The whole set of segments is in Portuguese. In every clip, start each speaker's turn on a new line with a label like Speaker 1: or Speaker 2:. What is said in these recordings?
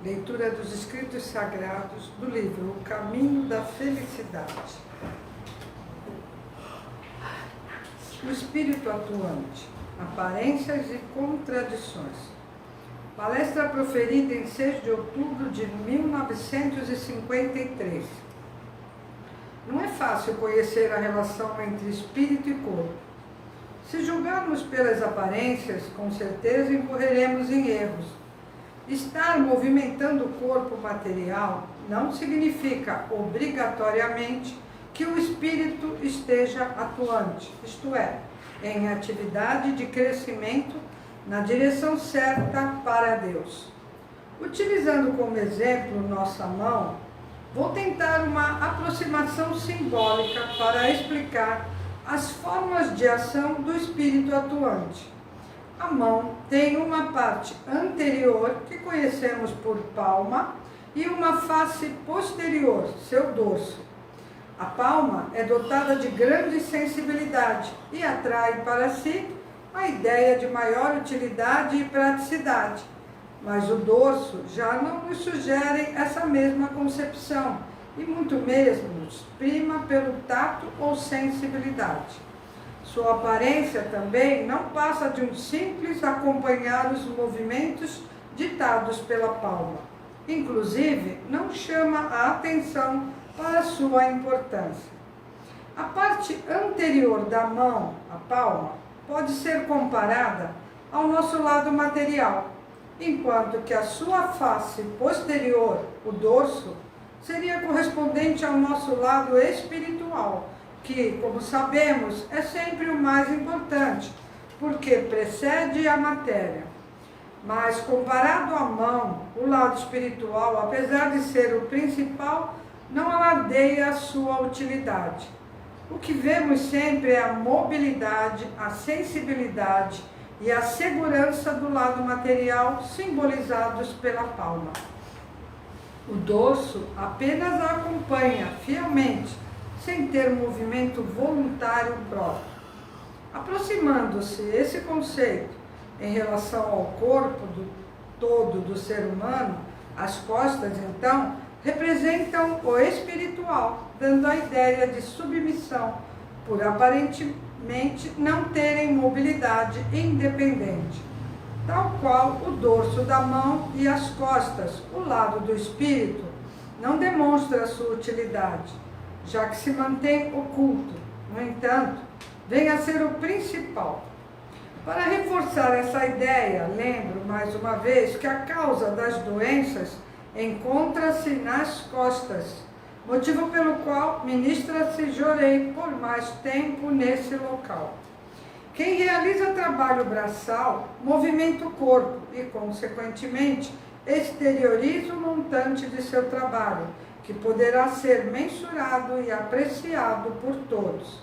Speaker 1: Leitura dos Escritos Sagrados do livro O Caminho da Felicidade. O Espírito Atuante, Aparências e Contradições. Palestra proferida em 6 de outubro de 1953. Não é fácil conhecer a relação entre espírito e corpo. Se julgarmos pelas aparências, com certeza incorreremos em erros. Estar movimentando o corpo material não significa obrigatoriamente que o espírito esteja atuante, isto é, em atividade de crescimento na direção certa para Deus. Utilizando como exemplo nossa mão, vou tentar uma aproximação simbólica para explicar as formas de ação do espírito atuante. A mão tem uma parte anterior, que conhecemos por palma, e uma face posterior, seu dorso. A palma é dotada de grande sensibilidade e atrai para si a ideia de maior utilidade e praticidade, mas o dorso já não nos sugere essa mesma concepção, e muito menos prima pelo tato ou sensibilidade. Sua aparência também não passa de um simples acompanhar os movimentos ditados pela palma. Inclusive, não chama a atenção para sua importância. A parte anterior da mão, a palma, pode ser comparada ao nosso lado material, enquanto que a sua face posterior, o dorso, seria correspondente ao nosso lado espiritual, que, como sabemos, é sempre o mais importante, porque precede a matéria. Mas, comparado à mão, o lado espiritual, apesar de ser o principal, não alardeia a sua utilidade. O que vemos sempre é a mobilidade, a sensibilidade e a segurança do lado material, simbolizados pela palma. O dorso apenas a acompanha fielmente, sem ter movimento voluntário próprio. Aproximando-se esse conceito em relação ao corpo todo do ser humano, as costas, então, representam o espiritual, dando a ideia de submissão, por aparentemente não terem mobilidade independente, tal qual o dorso da mão e as costas, o lado do espírito, não demonstra a sua utilidade, já que se mantém oculto. No entanto, vem a ser o principal. Para reforçar essa ideia, lembro mais uma vez que a causa das doenças encontra-se nas costas, motivo pelo qual ministra-se jorei por mais tempo nesse local. Quem realiza trabalho braçal movimenta o corpo e, consequentemente, exterioriza o montante de seu trabalho, que poderá ser mensurado e apreciado por todos.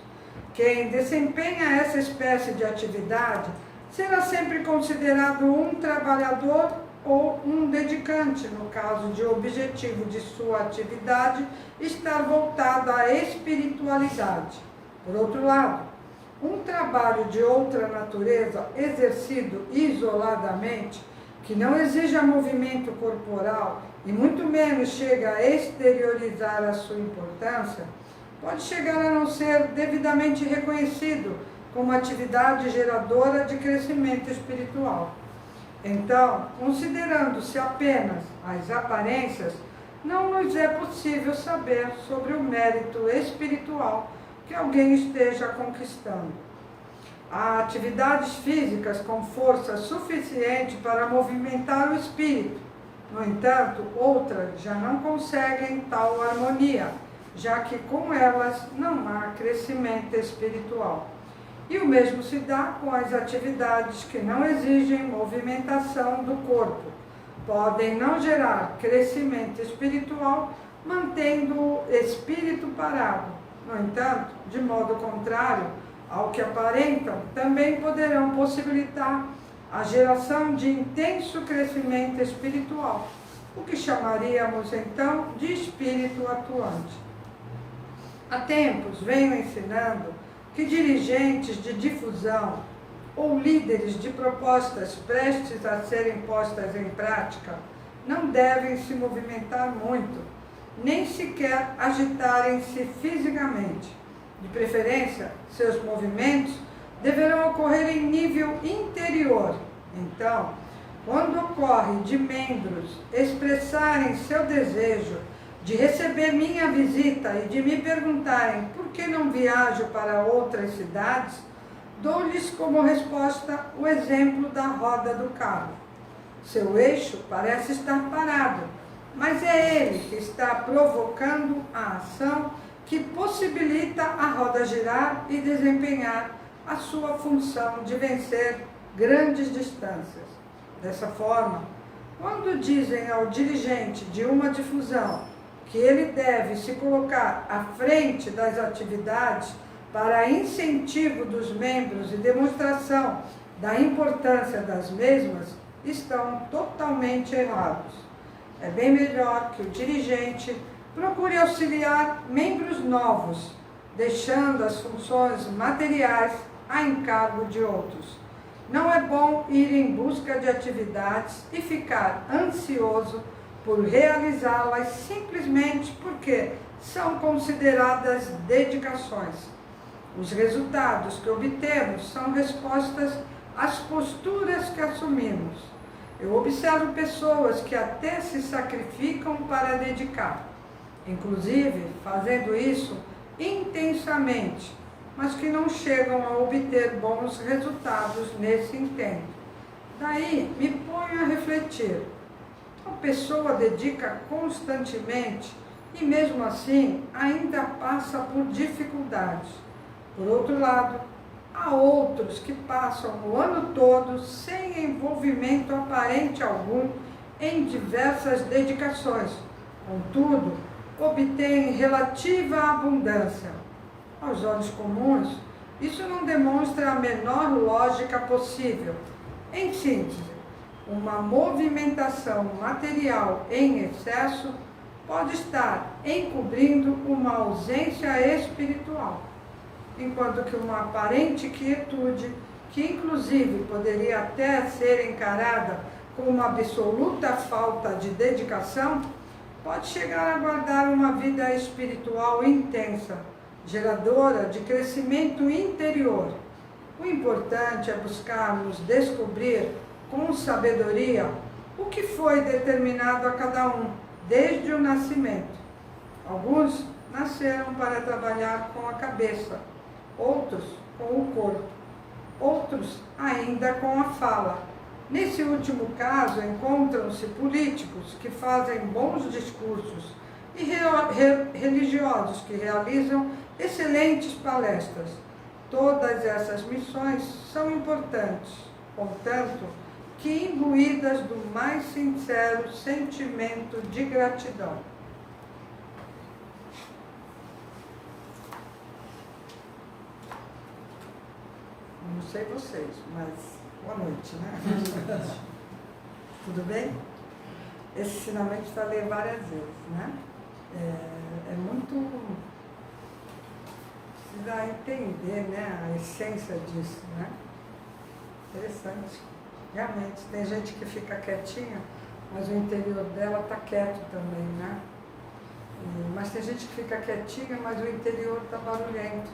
Speaker 1: Quem desempenha essa espécie de atividade será sempre considerado um trabalhador ou um dedicante, no caso de o objetivo de sua atividade estar voltado à espiritualidade. Por outro lado, um trabalho de outra natureza exercido isoladamente, que não exija movimento corporal e muito menos chega a exteriorizar a sua importância, pode chegar a não ser devidamente reconhecido como atividade geradora de crescimento espiritual. Então, considerando-se apenas as aparências, não nos é possível saber sobre o mérito espiritual que alguém esteja conquistando. Há atividades físicas com força suficiente para movimentar o espírito. No entanto, outras já não conseguem tal harmonia, já que com elas não há crescimento espiritual. E o mesmo se dá com as atividades que não exigem movimentação do corpo. Podem não gerar crescimento espiritual, mantendo o espírito parado. No entanto, de modo contrário ao que aparentam, também poderão possibilitar a geração de intenso crescimento espiritual, o que chamaríamos então de espírito atuante. Há tempos venho ensinando que dirigentes de difusão ou líderes de propostas prestes a serem postas em prática não devem se movimentar muito, nem sequer agitarem-se fisicamente. De preferência, seus movimentos deverão ocorrer em nível interior. Então, quando ocorre de membros expressarem seu desejo de receber minha visita e de me perguntarem por que não viajo para outras cidades, dou-lhes como resposta o exemplo da roda do carro. Seu eixo parece estar parado, mas é ele que está provocando a ação que possibilita a roda girar e desempenhar a sua função de vencer grandes distâncias. Dessa forma, quando dizem ao dirigente de uma difusão que ele deve se colocar à frente das atividades para incentivo dos membros e demonstração da importância das mesmas, estão totalmente errados. É bem melhor que o dirigente procure auxiliar membros novos, deixando as funções materiais a encargo de outros. Não é bom ir em busca de atividades e ficar ansioso por realizá-las simplesmente porque são consideradas dedicações. Os resultados que obtemos são respostas às posturas que assumimos. Eu observo pessoas que até se sacrificam para dedicar, inclusive fazendo isso intensamente, mas que não chegam a obter bons resultados nesse intento. Daí me ponho a refletir. A pessoa dedica constantemente e mesmo assim ainda passa por dificuldades. Por outro lado, há outros que passam o ano todo sem envolvimento aparente algum em diversas dedicações. Contudo, obtêm relativa abundância. Aos olhos comuns, isso não demonstra a menor lógica possível. Em síntese, uma movimentação material em excesso pode estar encobrindo uma ausência espiritual, enquanto que uma aparente quietude, que inclusive poderia até ser encarada como uma absoluta falta de dedicação, pode chegar a guardar uma vida espiritual intensa, geradora de crescimento interior. O importante é buscarmos descobrir com sabedoria o que foi determinado a cada um desde o nascimento. Alguns nasceram para trabalhar com a cabeça, outros com o corpo, outros ainda com a fala. Nesse último caso, encontram-se políticos que fazem bons discursos e religiosos que realizam excelentes palestras. Todas essas missões são importantes, contanto que imbuídas do mais sincero sentimento de gratidão. Não sei vocês, mas boa noite, né? Tudo bem? Esse ensinamento falei várias vezes, né? É muito... Precisa entender, né, a essência disso, né? Interessante. Realmente, tem gente que fica quietinha, mas o interior dela está quieto também, né? Mas tem gente que fica quietinha, mas o interior está barulhento.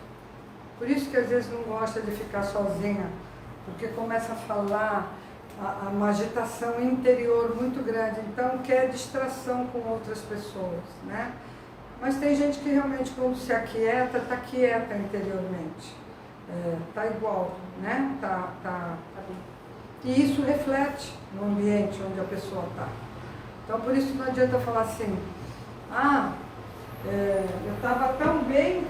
Speaker 1: Por isso que às vezes não gosta de ficar sozinha, porque começa a falar uma agitação interior muito grande, então quer distração com outras pessoas, né? Mas tem gente que realmente, quando se aquieta, está quieta interiormente. Está igual, né? E isso reflete no ambiente onde a pessoa está. Então, por isso não adianta falar assim, eu estava tão bem,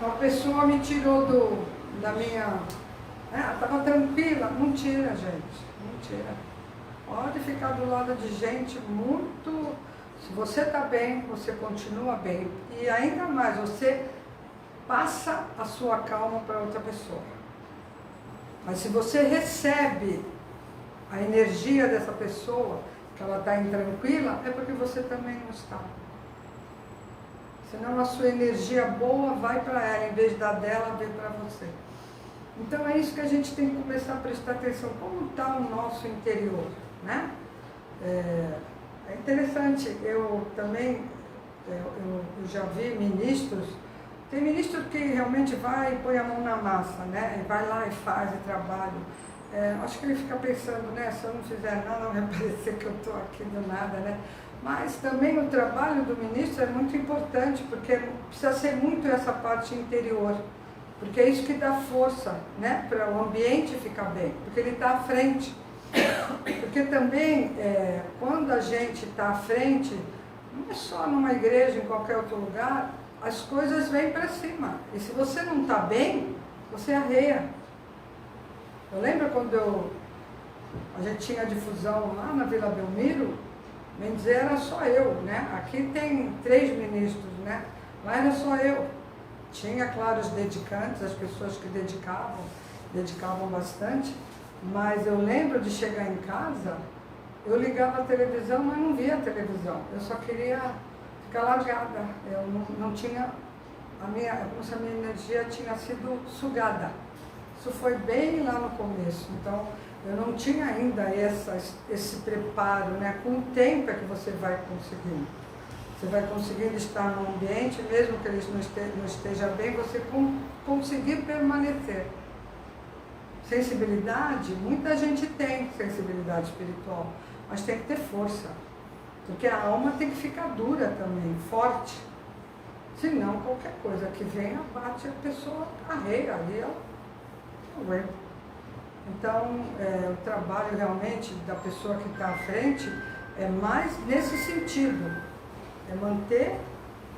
Speaker 1: a pessoa me tirou da minha... estava tranquila. Não tira, gente, não tira. Pode ficar do lado de gente muito... Se você está bem, você continua bem. E ainda mais, você passa a sua calma para outra pessoa. Mas se você recebe a energia dessa pessoa, que ela está intranquila, é porque você também não está. Senão a sua energia boa vai para ela, em vez da dela, vem para você. Então é isso que a gente tem que começar a prestar atenção. Como está o nosso interior, né? interessante, eu também, eu já vi ministros, tem ministro que realmente vai e põe a mão na massa, né? E vai lá e faz e trabalha. Acho que ele fica pensando, né? Se eu não fizer nada, não vai parecer que eu estou aqui do nada, né? Mas também o trabalho do ministro é muito importante, porque precisa ser muito essa parte interior. Porque é isso que dá força, né? Para o ambiente ficar bem, porque ele está à frente. Porque também, quando a gente está à frente, não é só numa igreja, em qualquer outro lugar, as coisas vêm para cima. E se você não está bem, você arreia. Eu lembro quando a gente tinha difusão lá na Vila Belmiro, bem dizer, era só eu, né? Aqui tem 3 ministros, né? Lá era só eu. Tinha, claro, os dedicantes, as pessoas que dedicavam bastante, mas eu lembro de chegar em casa, eu ligava a televisão, mas não via a televisão. Eu só queria ficar largada. Eu não tinha, como se a minha energia tinha sido sugada. Isso foi bem lá no começo, então eu não tinha ainda esse preparo, né? Com o tempo é que você vai conseguindo. Você vai conseguindo estar no ambiente, mesmo que ele não esteja bem, você conseguir permanecer. Sensibilidade, muita gente tem sensibilidade espiritual, mas tem que ter força, porque a alma tem que ficar dura também, forte. Senão qualquer coisa que venha, bate, a pessoa arreia ali, ela não aguenta. Então, o trabalho realmente da pessoa que está à frente é mais nesse sentido, é manter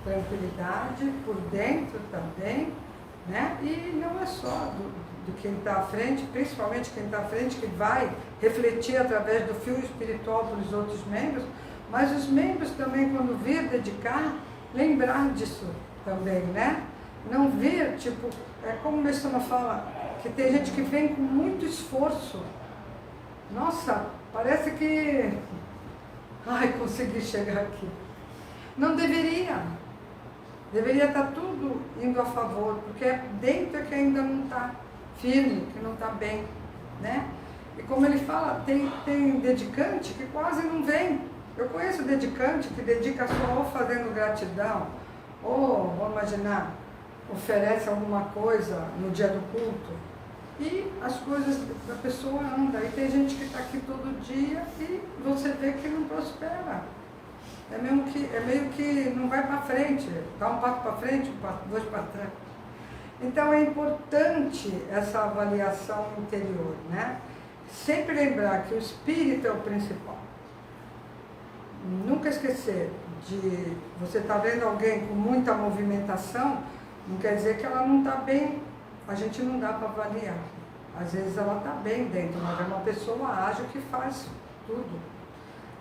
Speaker 1: tranquilidade por dentro também, né? E não é só do quem está à frente, principalmente quem está à frente, que vai refletir através do fio espiritual para os outros membros, mas os membros também, quando vir dedicar, lembrar disso também, né? Não vir, tipo, como o Messama fala, que tem gente que vem com muito esforço. Nossa, parece que... Ai, consegui chegar aqui. Não deveria. Deveria estar tudo indo a favor, porque dentro é que ainda não está firme, que não está bem, né? E como ele fala, tem dedicante que quase não vem. Eu conheço dedicante que dedica só ou fazendo gratidão, ou, vamos imaginar, oferece alguma coisa no dia do culto, e as coisas da pessoa andam. Aí tem gente que está aqui todo dia e você vê que não prospera. É meio que não vai para frente, dá um passo para frente, dois para trás. Então é importante essa avaliação interior, né? Sempre lembrar que o espírito é o principal. Nunca esquecer de você estar vendo alguém com muita movimentação, não quer dizer que ela não está bem, a gente não dá para avaliar. Às vezes ela está bem dentro, mas é uma pessoa ágil que faz tudo.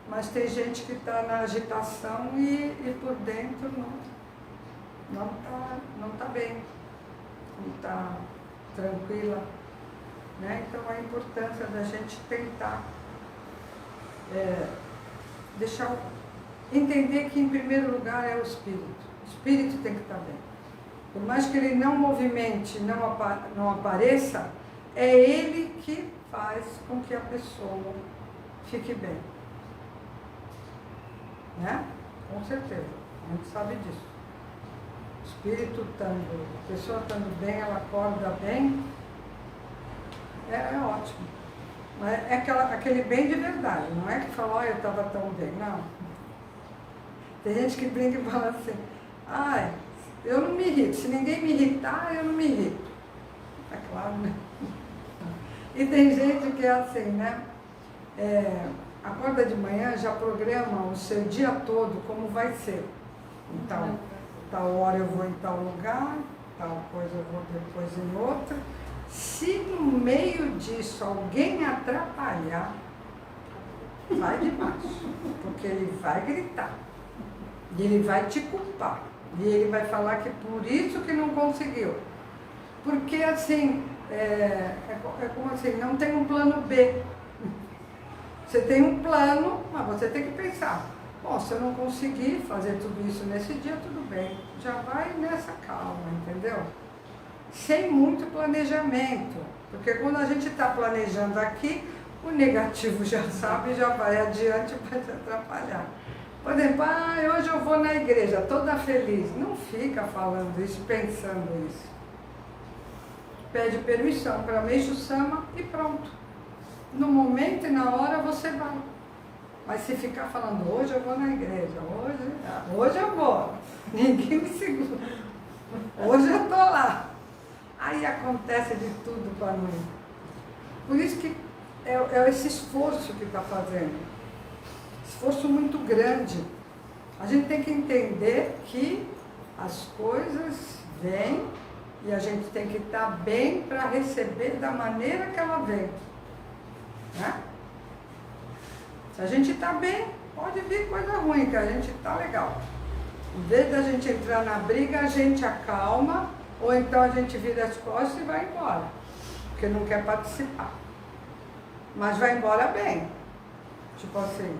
Speaker 1: Mas tem gente que está na agitação e por dentro não tá bem, não está tranquila, né? Então a importância da gente tentar entender que em primeiro lugar é o espírito. O espírito tem que estar bem. Por mais que ele não movimente, não apareça, é ele que faz com que a pessoa fique bem. Né? Com certeza, a gente sabe disso. O espírito estando, a pessoa estando bem, ela acorda bem, é ótimo. É aquele bem de verdade, não é que fala, eu estava tão bem, não. Tem gente que brinca e fala assim, eu não me irrito, se ninguém me irritar, eu não me irrito. É claro, né? E tem gente que é assim, né? Acorda de manhã, já programa o seu dia todo como vai ser. Então, tal hora eu vou em tal lugar, tal coisa eu vou depois em outra. Se no meio disso alguém atrapalhar, vai debaixo, porque ele vai gritar, e ele vai te culpar, e ele vai falar que por isso que não conseguiu. Porque assim, é como assim, não tem um plano B. Você tem um plano, mas você tem que pensar, bom, se eu não conseguir fazer tudo isso nesse dia, tudo bem, já vai nessa calma, entendeu? Sem muito planejamento, porque quando a gente está planejando aqui, O negativo já sabe, já vai adiante para te atrapalhar. Por exemplo, hoje eu vou na igreja, toda feliz. Não fica falando isso, pensando isso. Pede permissão para Meixo Sama e pronto. No momento e na hora você vai. Mas se ficar falando, hoje eu vou na igreja, hoje eu vou, ninguém me segura. Hoje eu estou lá. Aí acontece de tudo para mim. Por isso que é esse esforço que está fazendo. Esforço muito grande. A gente tem que entender que as coisas vêm e a gente tem que estar bem para receber da maneira que ela vem. Né? Se a gente está bem, pode vir coisa ruim, que a gente está legal. Em vez da gente entrar na briga, a gente acalma, ou então a gente vira as costas e vai embora, porque não quer participar. Mas vai embora bem. Tipo assim,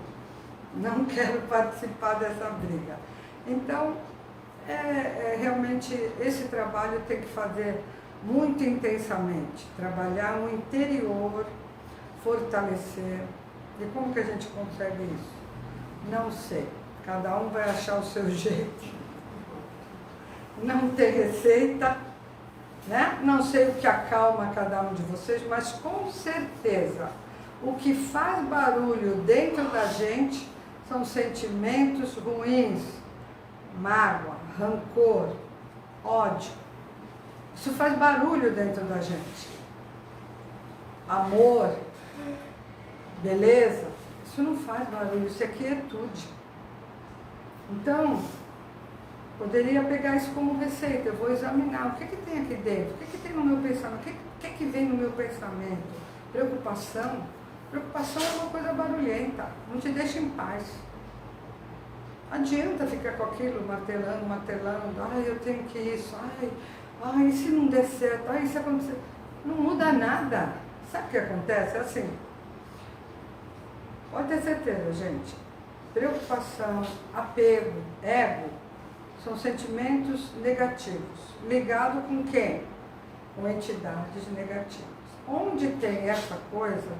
Speaker 1: não quero participar dessa briga. Então, realmente, esse trabalho tem que fazer muito intensamente. Trabalhar o interior, fortalecer. E como que a gente consegue isso? Não sei. Cada um vai achar o seu jeito. Não tem receita, né? Não sei o que acalma cada um de vocês, mas com certeza o que faz barulho dentro da gente são sentimentos ruins, mágoa, rancor, ódio. Isso faz barulho dentro da gente. Amor, beleza, isso não faz barulho, isso é quietude. Então, poderia pegar isso como receita, eu vou examinar o que tem aqui dentro, o que tem no meu pensamento, o que vem no meu pensamento. Preocupação. Preocupação é uma coisa barulhenta, não te deixa em paz. Adianta ficar com aquilo, martelando, eu tenho que isso, e se não der certo, e se acontecer. Não muda nada. Sabe o que acontece? É assim. Pode ter certeza, gente. Preocupação, apego, ego, são sentimentos negativos. Ligado com quem? Com entidades negativas. Onde tem essa coisa,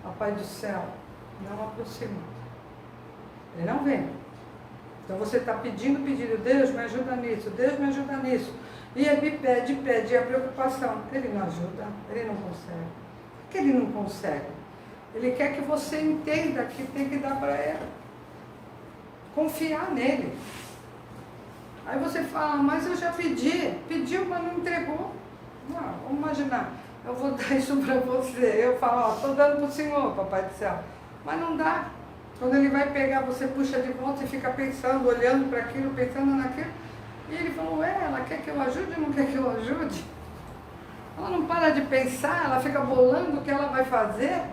Speaker 1: Papai do Céu não aproxima. Ele não vem. Então você está pedindo, Deus me ajuda nisso, Deus me ajuda nisso. E ele pede a preocupação. Ele não ajuda, ele não consegue. Por que ele não consegue? Ele quer que você entenda que tem que dar para ele. Confiar nele. Aí você fala, mas eu já pediu, mas não entregou. Não, vamos imaginar, eu vou dar isso para você. Eu falo, estou dando para o Senhor, Papai do Céu. Mas não dá. Quando ele vai pegar, você puxa de volta e fica pensando, olhando para aquilo, pensando naquilo. E ele falou, ela quer que eu ajude ou não quer que eu ajude? Ela não para de pensar, ela fica bolando o que ela vai fazer.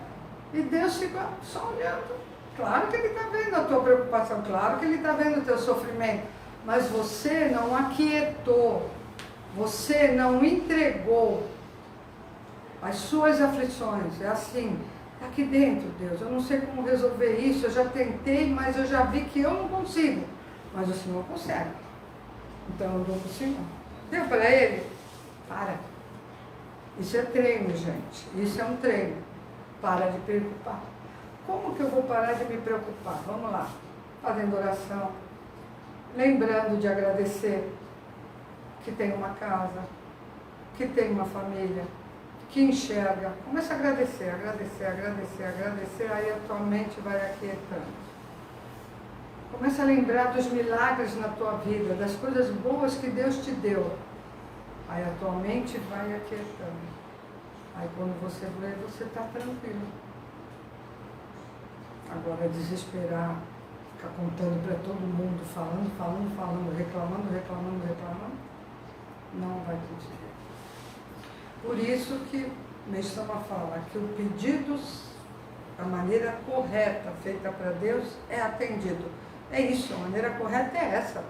Speaker 1: E Deus fica só olhando. Claro que Ele está vendo a tua preocupação, claro que Ele está vendo o teu sofrimento. Mas você não aquietou, você não entregou as suas aflições. É assim, está aqui dentro, Deus, eu não sei como resolver isso, eu já tentei, mas eu já vi que eu não consigo. Mas o Senhor consegue. Então eu dou para o Senhor. Deu para Ele? Para. Isso é treino, gente. Isso é um treino. Para de preocupar. Como que eu vou parar de me preocupar? Vamos lá. Fazendo oração. Lembrando de agradecer que tem uma casa, que tem uma família, que enxerga. Começa a agradecer, aí a tua mente vai aquietando. Começa a lembrar dos milagres na tua vida, das coisas boas que Deus te deu. Aí a tua mente vai aquietando. Aí quando você vê, você está tranquilo. Agora desesperar, ficar contando para todo mundo, falando, reclamando, não vai conseguir. Por isso que Meixo Sama fala que o pedido, a maneira correta feita para Deus é atendido. É isso, a maneira correta é essa.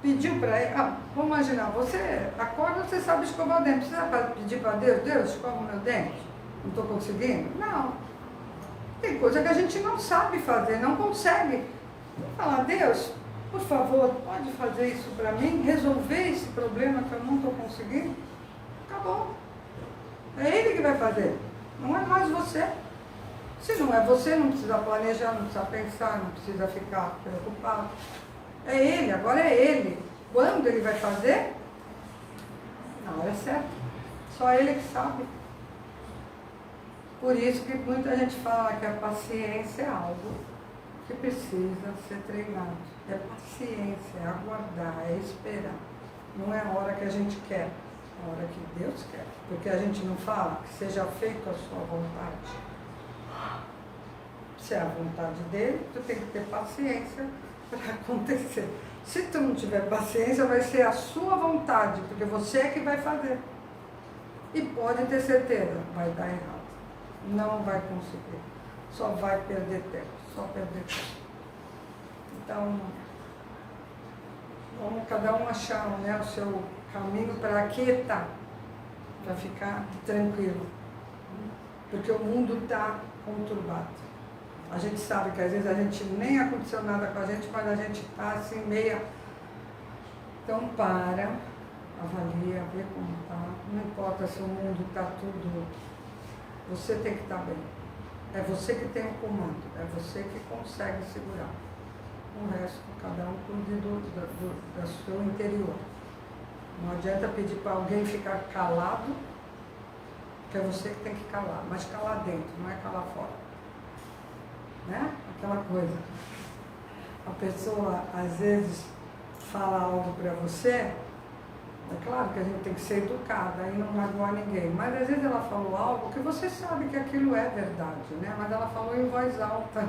Speaker 1: Pediu para ele, vamos imaginar, você acorda, você sabe escovar o dente. Você sabe pedir para Deus, escova o meu dente? Não estou conseguindo? Não. Tem coisa que a gente não sabe fazer, não consegue. Vamos falar, Deus, por favor, pode fazer isso para mim? Resolver esse problema que eu não estou conseguindo? Acabou. É Ele que vai fazer, não é mais você. Se não é você, não precisa planejar, não precisa pensar, não precisa ficar preocupado. É ele, agora é ele. Quando ele vai fazer? Na hora certa. Só ele que sabe. Por isso que muita gente fala que a paciência é algo que precisa ser treinado. É paciência, é aguardar, é esperar. Não é a hora que a gente quer, é a hora que Deus quer. Porque a gente não fala que seja feita a sua vontade. Se é a vontade dele, tu tem que ter paciência para acontecer. Se tu não tiver paciência, vai ser a sua vontade, porque você é que vai fazer. E pode ter certeza, vai dar errado. Não vai conseguir. Só vai perder tempo, só perder tempo. Então, vamos cada um achar, né, o seu caminho para aquietar, para ficar tranquilo. Porque o mundo está conturbado. A gente sabe que às vezes a gente nem aconteceu nada com a gente, mas a gente está assim meia. Então para, avalia, vê como está. Não importa se o mundo está tudo. Você tem que estar bem. É você que tem o comando, é você que consegue segurar. O resto, cada um cuide do seu interior. Não adianta pedir para alguém ficar calado, que é você que tem que calar, mas calar dentro, não é calar fora. Né? Aquela coisa. A pessoa às vezes fala algo para você, é claro que a gente tem que ser educada e não magoar ninguém, mas às vezes ela falou algo que você sabe que aquilo é verdade, né? Mas ela falou em voz alta.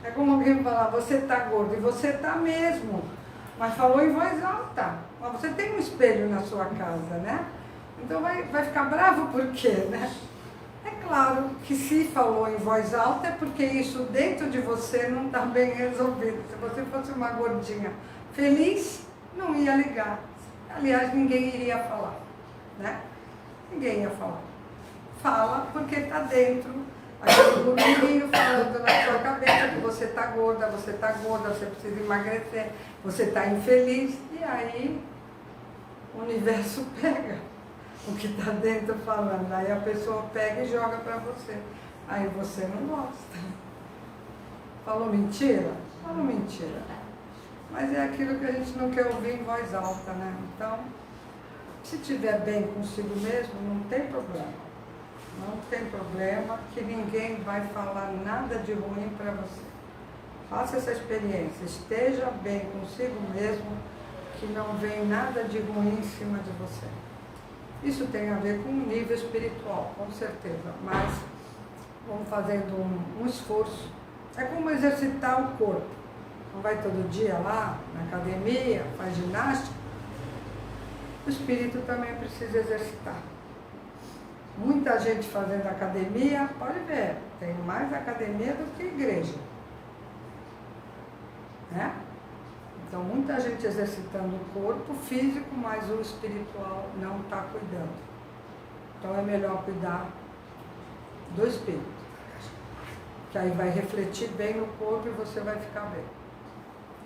Speaker 1: É como alguém falar, você está gordo, e você está mesmo, mas falou em voz alta. Mas você tem um espelho na sua casa, né? Então vai ficar bravo por quê, né? É claro que se falou em voz alta é porque isso dentro de você não está bem resolvido. Se você fosse uma gordinha feliz, não ia ligar. Aliás, ninguém iria falar, né? Ninguém ia falar. Fala porque está dentro, aquele burburinho falando na sua cabeça que você está gorda, você precisa emagrecer, você está infeliz. E aí o universo pega o que está dentro falando. Aí a pessoa pega e joga para você. Aí você não gosta. Falou mentira? Falou mentira. Mas é aquilo que a gente não quer ouvir em voz alta, né? Então, se estiver bem consigo mesmo, não tem problema. Não tem problema, que ninguém vai falar nada de ruim para você. Faça essa experiência, esteja bem consigo mesmo, que não vem nada de ruim em cima de você. Isso tem a ver com o nível espiritual, com certeza, mas vamos fazendo um esforço. É como exercitar o corpo. Não vai todo dia lá na academia, faz ginástica. O espírito também precisa exercitar. Muita gente fazendo academia, pode ver, tem mais academia do que igreja. Né? Então, muita gente exercitando o corpo físico, mas o espiritual não está cuidando. Então, é melhor cuidar do espírito, que aí vai refletir bem no corpo e você vai ficar bem.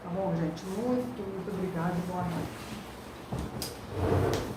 Speaker 1: Tá bom, gente? Muito, muito obrigada e boa noite.